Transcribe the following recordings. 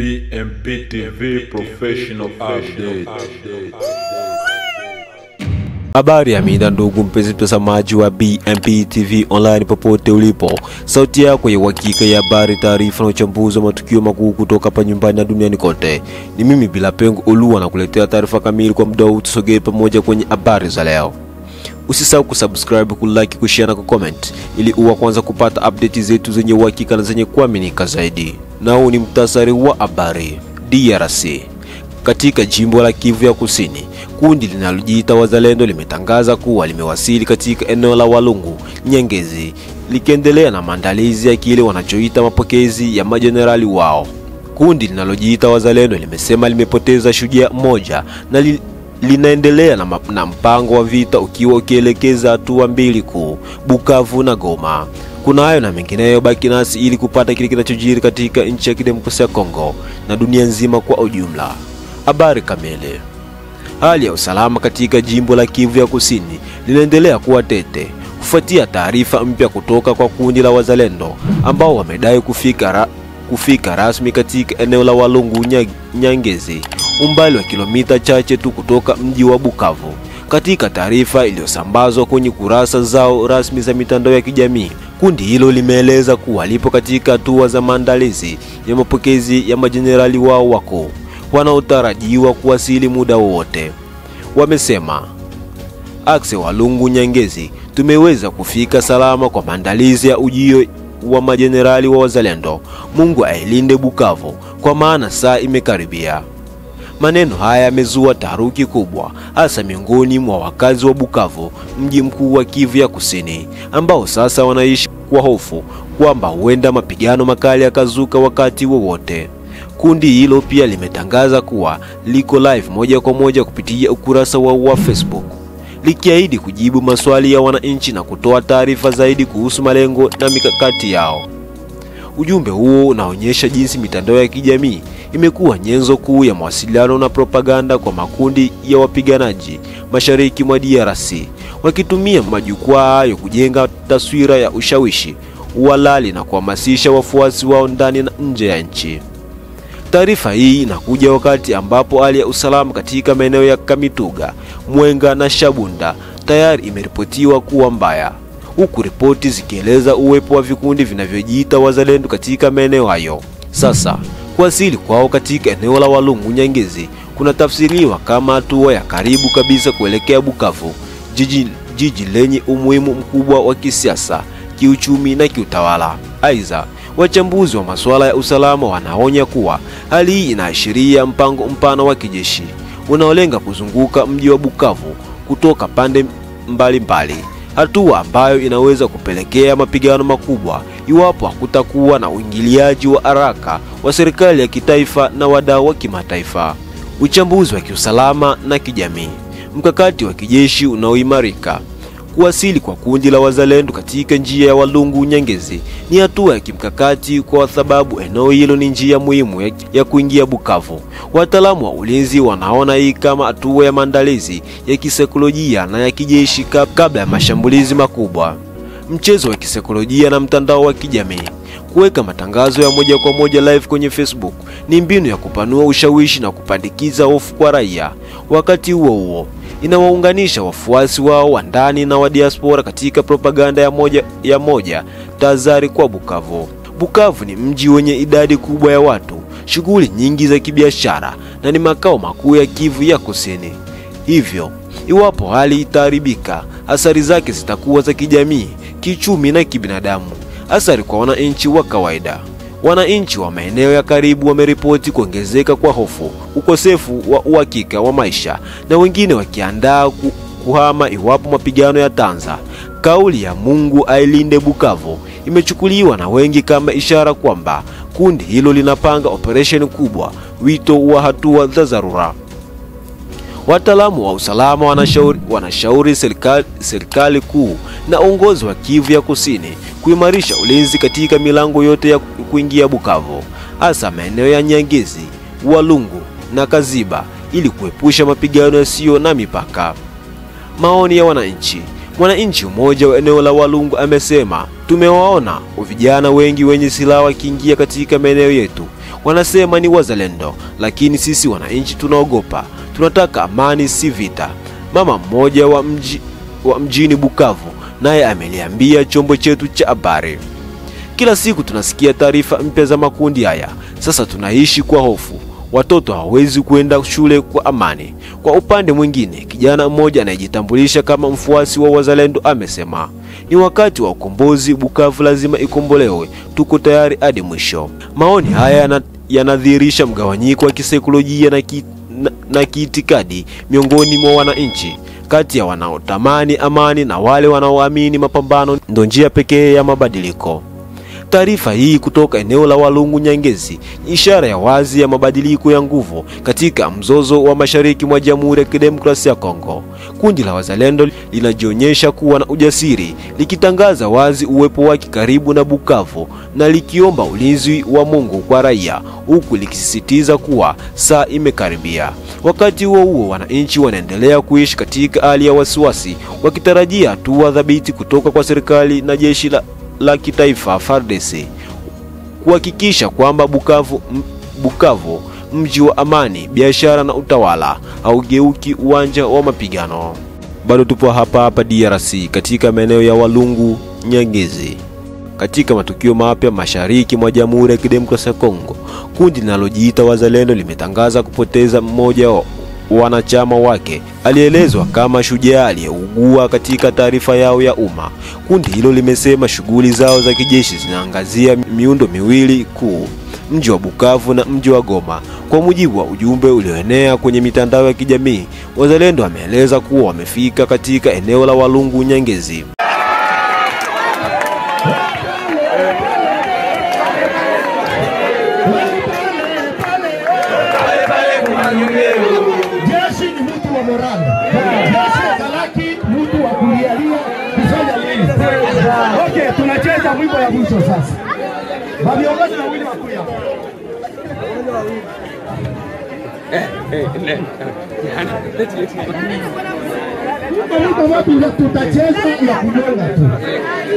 BMP TV Professional Update. Habari ya mida ndugu mpenzi mtazamaji wa BMP TV online popote ulipo. Sauti yako ya uhakika ya habari, taarifa na uchambuzi wa matukio makuu kutoka hapa nyumbani na duniani kote. Ni mimi Bila Pengo Olua na kuletea taarifa kamili kwa muda huu. Tusogee pamoja kwenye habari za leo. Usisahau kusubscribe, kulike, kushare na kucomment ili uwe kwanza kupata update zetu zenye uhakika na zenye kuaminika zaidi. Na huu ni mtasari wa habari. DRC. Katika jimbo la Kivu ya Kusini, kundi linalojiita Wazalendo limetangaza kuwa limewasili katika eneo la Walungu Nyangezi, likiendelea na maandalizi ya kile wanachoita mapokezi ya majenerali wao. Kundi linalojiita Wazalendo limesema limepoteza shujaa mmoja na linaendelea na mpango wa vita ukiwa ukielekeza hatua mbili kuu, Bukavu na Goma. Kuna hayo na mengineyo, baki nasi ili kupata kile kinachojiri katika nchi ya Kidemokrasia ya Kongo na dunia nzima kwa ujumla. Habari kamili. Hali ya usalama katika jimbo la Kivu ya Kusini linaendelea kuwa tete kufuatia taarifa mpya kutoka kwa kundi la Wazalendo ambao wamedai kufika rasmi katika eneo la Walungu Nyangezi, umbali wa kilomita chache tu kutoka mji wa Bukavu. Katika taarifa iliyosambazwa kwenye kurasa zao rasmi za mitandao ya kijamii, kundi hilo limeeleza kuwa lipo katika hatua za maandalizi ya mapokezi ya majenerali wao wakuu wanaotarajiwa kuwasili muda wowote. Wamesema, Akse Walungu Nyangezi, tumeweza kufika salama kwa maandalizi ya ujio wa majenerali wa Wazalendo. Mungu ailinde Bukavu kwa maana saa imekaribia. Maneno haya yamezua taharuki kubwa hasa miongoni mwa wakazi wa Bukavu, mji mkuu wa Kivu ya Kusini, ambao sasa wanaishi kwa hofu kwamba huenda mapigano makali yakazuka wakati wowote. Kundi hilo pia limetangaza kuwa liko live moja kwa moja kupitia ukurasa wa Facebook, likiahidi kujibu maswali ya wananchi na kutoa taarifa zaidi kuhusu malengo na mikakati yao. Ujumbe huo unaonyesha jinsi mitandao ya kijamii imekuwa nyenzo kuu ya mawasiliano na propaganda kwa makundi ya wapiganaji mashariki mwa DRC, wakitumia majukwaa hayo kujenga taswira ya ushawishi, uhalali na kuhamasisha wafuasi wao ndani na nje ya nchi. Taarifa hii inakuja wakati ambapo hali ya usalama katika maeneo ya Kamituga, Mwenga na Shabunda tayari imeripotiwa kuwa mbaya, huku ripoti zikieleza uwepo wa vikundi vinavyojiita Wazalendo katika maeneo hayo. Sasa, kuwasili kwao katika eneo la Walungu Nyangezi kuna tafsiriwa kama hatua ya karibu kabisa kuelekea Bukavu, jiji lenye umuhimu mkubwa wa kisiasa, kiuchumi na kiutawala. Aidha, wachambuzi wa masuala ya usalama wanaonya kuwa hali hii inaashiria mpango mpana wa kijeshi unaolenga kuzunguka mji wa Bukavu kutoka pande mbalimbali, hatua ambayo inaweza kupelekea mapigano makubwa iwapo hakutakuwa na uingiliaji wa haraka wa serikali ya kitaifa na wadau wa kimataifa. Uchambuzi wa kiusalama na kijamii. Mkakati wa kijeshi unaoimarika. Kuwasili kwa kundi la Wazalendo katika njia ya Walungu Nyangezi ni hatua ya kimkakati kwa sababu eneo hilo ni njia muhimu ya kuingia Bukavu. Wataalamu wa ulinzi wanaona hii kama hatua ya maandalizi ya kisaikolojia na ya kijeshi kabla ya mashambulizi makubwa. Mchezo wa kisaikolojia na mtandao wa kijamii. Kuweka matangazo ya moja kwa moja live kwenye Facebook ni mbinu ya kupanua ushawishi na kupandikiza hofu kwa raia. Wakati huo huo, inawaunganisha wafuasi wao wa ndani na wa diaspora katika propaganda ya moja tazari kwa Bukavu. Bukavu ni mji wenye idadi kubwa ya watu, shughuli nyingi za kibiashara na ni makao makuu ya Kivu ya Kusini. Hivyo, iwapo hali itaharibika, athari zake zitakuwa za kijamii, kiuchumi na kibinadamu. Athari kwa wananchi wa kawaida. Wananchi wa maeneo ya karibu wameripoti kuongezeka kwa hofu, ukosefu wa uhakika wa maisha na wengine wakiandaa kuhama iwapo mapigano yataanza. Kauli ya Mungu ailinde Bukavu imechukuliwa na wengi kama ishara kwamba kundi hilo linapanga operation kubwa, wito wa hatua za dharura. Wataalamu wa usalama wanashauri serikali kuu na uongozi wa Kivu ya Kusini kuimarisha ulinzi katika milango yote ya kuingia Bukavu, hasa maeneo ya Nyangezi, Walungu na Kaziba, ili kuepusha mapigano yasiyo na mipaka. Maoni ya wananchi. Mwananchi mmoja wa eneo la Walungu amesema, tumewaona vijana wengi wenye silaha wakiingia katika maeneo yetu, Wanasema ni wazalendo, lakini sisi wananchi tunaogopa. Tunataka amani, si vita. Mama mmoja wa mjini Bukavu naye ameliambia chombo chetu cha habari. Kila siku tunasikia taarifa mpya za makundi haya. Sasa tunaishi kwa hofu. Watoto hawezi kuenda shule kwa amani. Kwa upande mwingine, kijana mmoja anayejitambulisha kama mfuasi wa wazalendo amesema, ni wakati wa ukombozi, Bukavu lazima ikombolewe, tuko tayari hadi mwisho. Maoni haya yanadhihirisha mgawanyiko wa kisaikolojia na kiitikadi miongoni mwa wananchi, kati ya wanaotamani amani na wale wanaoamini mapambano ndio njia pekee ya mabadiliko. Taarifa hii kutoka eneo la Walungu Nyangezi ni ishara ya wazi ya mabadiliko ya nguvu katika mzozo wa mashariki mwa Jamhuri ya Kidemokrasia ya Kongo. Kundi la wazalendo linajionyesha kuwa na ujasiri, likitangaza wazi uwepo wake karibu na Bukavu na likiomba ulinzi wa Mungu kwa raia, huku likisisitiza kuwa saa imekaribia. Wakati huo wananchi wanaendelea kuishi katika hali ya wasiwasi, wakitarajia hatua thabiti kutoka kwa serikali na jeshi la kitaifa FARDC kuhakikisha kwamba Bukavu, mji wa amani, biashara na utawala, haugeuki uwanja wa mapigano. Bado tupo hapa DRC katika maeneo ya Walungu Nyangezi. Katika matukio mapya mashariki mwa Jamhuri ya Kidemokrasia ya Kongo, kundi linalojiita wazalendo limetangaza kupoteza mmoja wa wanachama wake alielezwa kama shujaa aliyeugua katika taarifa yao ya umma. Kundi hilo limesema shughuli zao za kijeshi zinaangazia miundo miwili kuu, mji wa Bukavu na mji wa Goma. Kwa mujibu wa ujumbe ulioenea kwenye mitandao ya kijamii, wazalendo wameeleza kuwa wamefika katika eneo la Walungu Nyangezi. Okay, tunacheza mwimbo ya mwisho sasa. Viongozi na wili wakuya. Mwimbo wapi tutacheza ya kunyonga tu.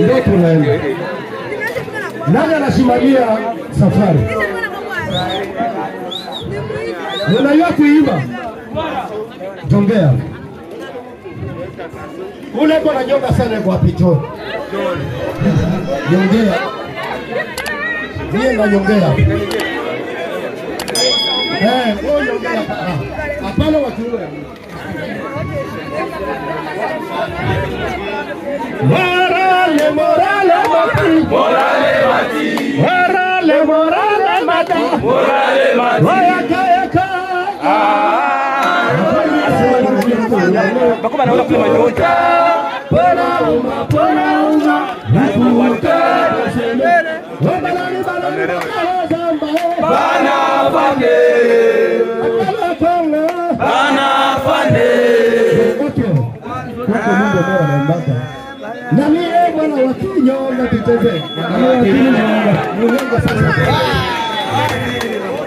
Ndio tunaenda. Nani anasimamia safari? Unajua kuimba? Jongea. Ule kwa nyonga sana kwa picho. Nyongea. Niye na nyongea. Nyongea. Hapana wakiwe. Morale mati. Morale mati. Wayaka. Bakoma naona kule manyota.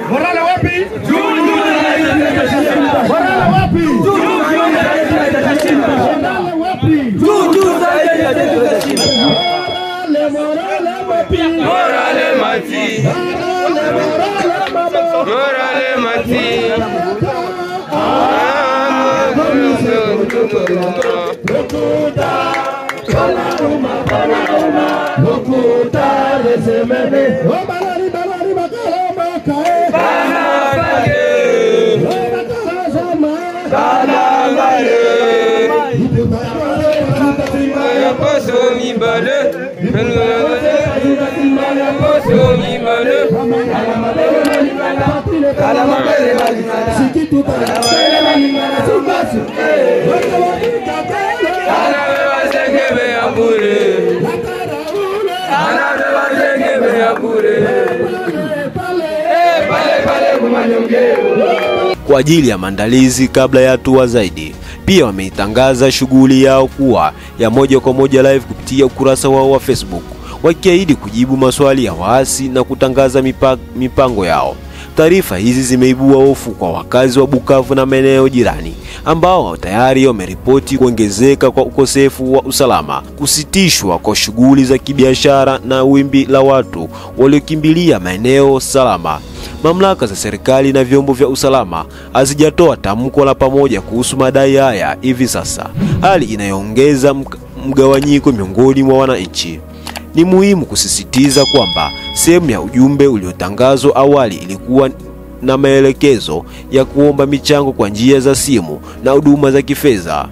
Morale wapi? Kwa ajili ya maandalizi kabla ya hatua zaidi, pia wameitangaza shughuli yao kuwa ya moja kwa moja live kupitia ukurasa wao wa Facebook, wakiahidi kujibu maswali ya waasi na kutangaza mipango yao. Taarifa hizi zimeibua hofu kwa wakazi wa Bukavu na maeneo jirani ambao tayari wameripoti kuongezeka kwa ukosefu wa usalama, kusitishwa kwa shughuli za kibiashara na wimbi la watu waliokimbilia maeneo salama. Mamlaka za serikali na vyombo vya usalama hazijatoa tamko la pamoja kuhusu madai haya hivi sasa, hali inayoongeza mgawanyiko miongoni mwa wananchi. Ni muhimu kusisitiza kwamba sehemu ya ujumbe uliotangazwa awali ilikuwa na maelekezo ya kuomba michango kwa njia za simu na huduma za kifedha.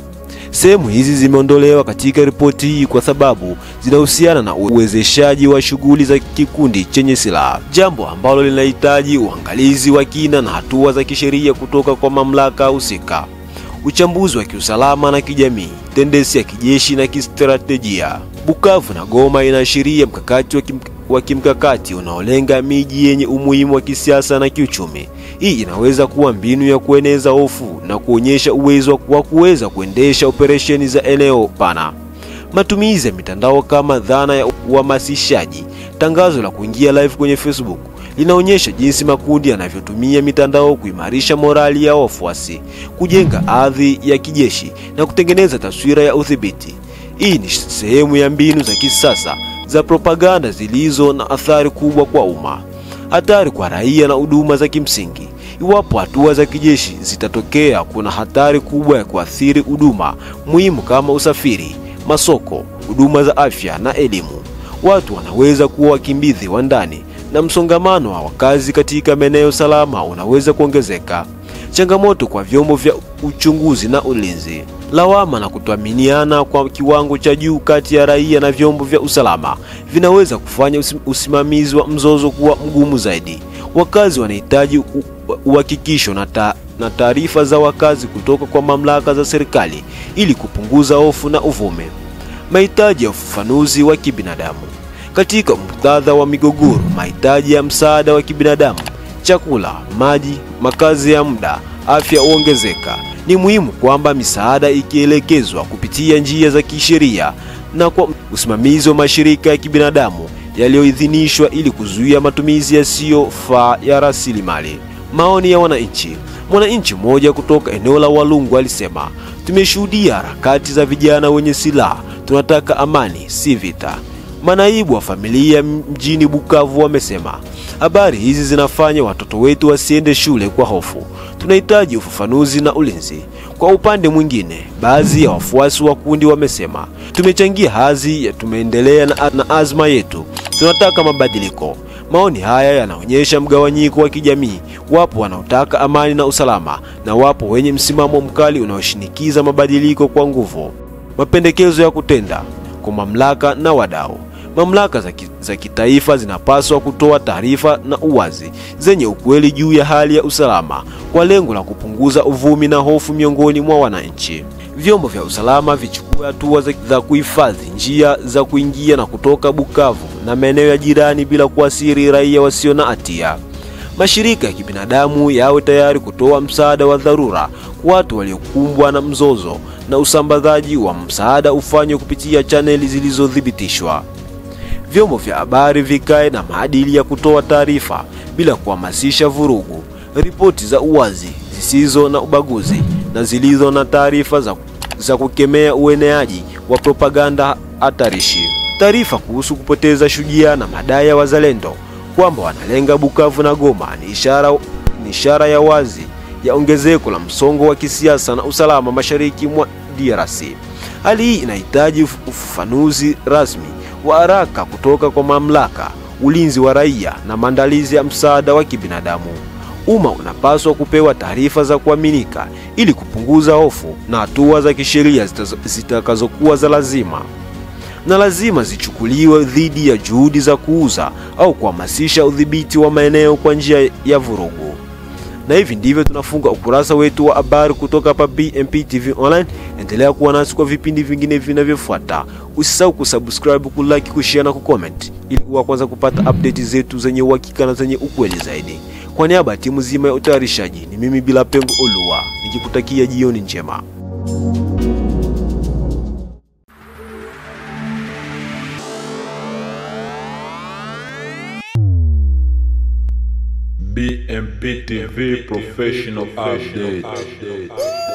Sehemu hizi zimeondolewa katika ripoti hii kwa sababu zinahusiana na uwezeshaji wa shughuli za kikundi chenye silaha, jambo ambalo linahitaji uangalizi wa kina na hatua za kisheria kutoka kwa mamlaka husika. Uchambuzi wa kiusalama na kijamii, tendensi ya kijeshi na kistratejia. Bukavu na Goma inaashiria mkakati wa kimkakati unaolenga miji yenye umuhimu wa kisiasa na kiuchumi. Hii inaweza kuwa mbinu ya kueneza hofu na kuonyesha uwezo wa kuweza kuendesha operesheni za eneo pana. Matumizi ya mitandao kama dhana ya uhamasishaji. Tangazo la kuingia live kwenye Facebook linaonyesha jinsi makundi yanavyotumia mitandao kuimarisha morali ya wafuasi, kujenga hadhi ya kijeshi na kutengeneza taswira ya udhibiti. Hii ni sehemu ya mbinu za kisasa za propaganda zilizo na athari kubwa kwa umma, hatari kwa raia na huduma za kimsingi. Iwapo hatua za kijeshi zitatokea, kuna hatari kubwa ya kuathiri huduma muhimu kama usafiri, masoko, huduma za afya na elimu. Watu wanaweza kuwa wakimbizi wa ndani na msongamano wa wakazi katika maeneo salama unaweza kuongezeka. Changamoto kwa vyombo vya uchunguzi na ulinzi. Lawama na kutoaminiana kwa kiwango cha juu kati ya raia na vyombo vya usalama vinaweza kufanya usimamizi wa mzozo kuwa mgumu zaidi. Wakazi wanahitaji uhakikisho na taarifa za wakazi kutoka kwa mamlaka za serikali ili kupunguza hofu na uvumi. Mahitaji ya ufafanuzi wa kibinadamu. Katika muktadha wa migogoro, mahitaji ya msaada wa kibinadamu, chakula, maji, makazi ya muda, afya huongezeka. Ni muhimu kwamba misaada ikielekezwa kupitia njia za kisheria na kwa usimamizi wa mashirika ya kibinadamu yaliyoidhinishwa ili kuzuia matumizi yasiyofaa ya rasilimali. Maoni ya wananchi. Mwananchi mmoja kutoka eneo la Walungu alisema, "Tumeshuhudia harakati za vijana wenye silaha. Tunataka amani, si vita." Manaibu wa familia mjini Bukavu wamesema, "Habari hizi zinafanya watoto wetu wasiende shule kwa hofu. Tunahitaji ufafanuzi na ulinzi." Kwa upande mwingine, baadhi ya wafuasi wa kundi wamesema, "Tumechangia hazi, tumeendelea na azma yetu. Tunataka mabadiliko." Maoni haya yanaonyesha mgawanyiko wa kijamii. Wapo wanaotaka amani na usalama na wapo wenye msimamo mkali unaoshinikiza mabadiliko kwa nguvu. Mapendekezo ya kutenda kwa mamlaka na wadau. Mamlaka za kitaifa zinapaswa kutoa taarifa na uwazi zenye ukweli juu ya hali ya usalama kwa lengo la kupunguza uvumi na hofu miongoni mwa wananchi. Vyombo vya usalama vichukue hatua za kuhifadhi njia za kuingia na kutoka Bukavu na maeneo ya jirani bila kuathiri raia wasio na hatia. Mashirika ya kibinadamu yawe tayari kutoa msaada wa dharura kwa watu waliokumbwa na mzozo, na usambazaji wa msaada ufanywe kupitia chaneli zilizothibitishwa. Vyombo vya habari vikae na maadili ya kutoa taarifa bila kuhamasisha vurugu. Ripoti za uwazi, zisizo na ubaguzi na zilizo na taarifa za kukemea ueneaji wa propaganda hatarishi. Taarifa kuhusu kupoteza shujaa na madai ya wazalendo kwamba wanalenga Bukavu na Goma ni ishara ya wazi ya ongezeko la msongo wa kisiasa na usalama mashariki mwa DRC. Hali hii inahitaji ufafanuzi rasmi wa haraka kutoka kwa mamlaka, ulinzi wa raia na maandalizi ya msaada wa kibinadamu. Umma unapaswa kupewa taarifa za kuaminika ili kupunguza hofu, na hatua za kisheria zitakazokuwa za lazima zichukuliwe dhidi ya juhudi za kuuza au kuhamasisha udhibiti wa maeneo kwa njia ya vurugu. Na hivi ndivyo tunafunga ukurasa wetu wa habari kutoka hapa BMP TV Online. Endelea kuwa nasi kwa vipindi vingine vinavyofuata. Usisahau kusubscribe, kulike, kushare na kucomment ili uwe kwanza kupata update zetu zenye uhakika na zenye ukweli zaidi. Kwa niaba ya timu nzima ya utayarishaji, ni mimi Bila Pengo Olua, nikikutakia jioni njema. BMP TV Professional Update.